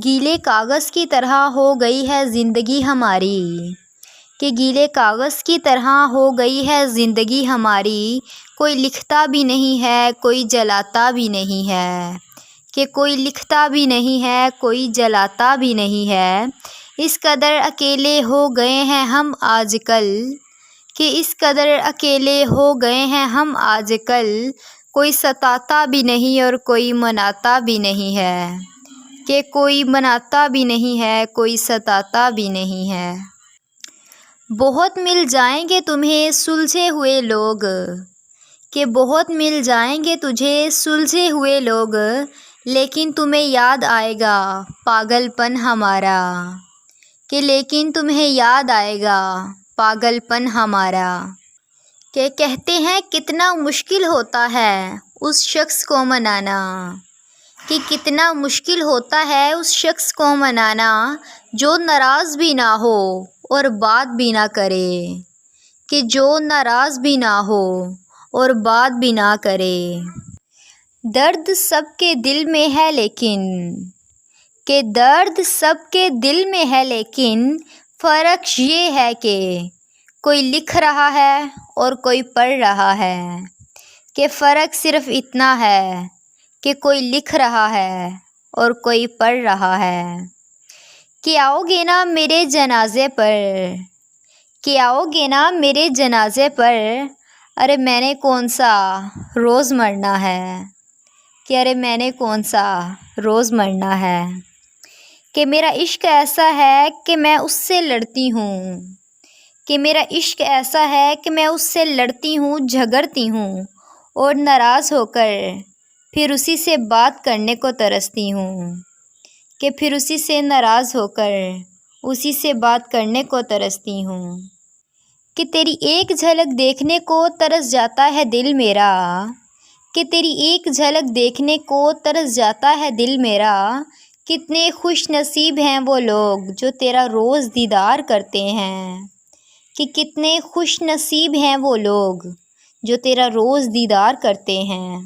گیلے کاغذ کی طرح ہو گئی ہے زندگی ہماری، کہ گیلے کاغذ کی طرح ہو گئی ہے زندگی ہماری، کوئی لکھتا بھی نہیں ہے کوئی جلاتا بھی نہیں ہے، کہ کوئی لکھتا بھی نہیں ہے کوئی جلاتا بھی نہیں ہے۔ اس قدر اکیلے ہو گئے ہیں ہم آج کل، کہ اس قدر اکیلے ہو گئے ہیں ہم آج کل، کوئی ستاتا بھی نہیں اور کوئی مناتا بھی نہیں ہے، کہ کوئی مناتا بھی نہیں ہے کوئی ستاتا بھی نہیں ہے۔ بہت مل جائیں گے تمہیں سلجھے ہوئے لوگ، کہ بہت مل جائیں گے تجھے سلجھے ہوئے لوگ، لیکن تمہیں یاد آئے گا پاگل پن ہمارا، کہ لیکن تمہیں یاد آئے گا پاگل پن ہمارا۔ کہ کہتے ہیں کتنا مشکل ہوتا ہے اس شخص کو منانا، کہ کتنا مشکل ہوتا ہے اس شخص کو منانا جو ناراض بھی نہ ہو اور بات بھی نہ کرے، کہ جو ناراض بھی نہ ہو اور بات بھی نہ کرے۔ درد سب کے دل میں ہے لیکن، کہ درد سب کے دل میں ہے لیکن فرق یہ ہے کہ کوئی لکھ رہا ہے اور کوئی پڑھ رہا ہے، کہ فرق صرف اتنا ہے کہ کوئی لکھ رہا ہے اور کوئی پڑھ رہا ہے۔ کہ آؤ گے نا میرے جنازے پر، کہ آؤ گے نا میرے جنازے پر، ارے میں نے کون سا روز مرنا ہے، کہ ارے میں نے کون سا روز مرنا ہے۔ کہ میرا عشق ایسا ہے کہ میں اس سے لڑتی ہوں، کہ میرا عشق ایسا ہے کہ میں اس سے لڑتی ہوں جھگڑتی ہوں، اور ناراض ہو کر پھر اسی سے بات کرنے کو ترستی ہوں، کہ پھر اسی سے ناراض ہو کر اسی سے بات کرنے کو ترستی ہوں۔ کہ تیری ایک جھلک دیکھنے کو ترس جاتا ہے دل میرا، کہ تیری ایک جھلک دیکھنے کو ترس جاتا ہے دل میرا، کتنے خوش نصیب ہیں وہ لوگ جو تیرا روز دیدار کرتے ہیں، کہ کتنے خوش نصیب ہیں وہ لوگ جو تیرا روز دیدار کرتے ہیں۔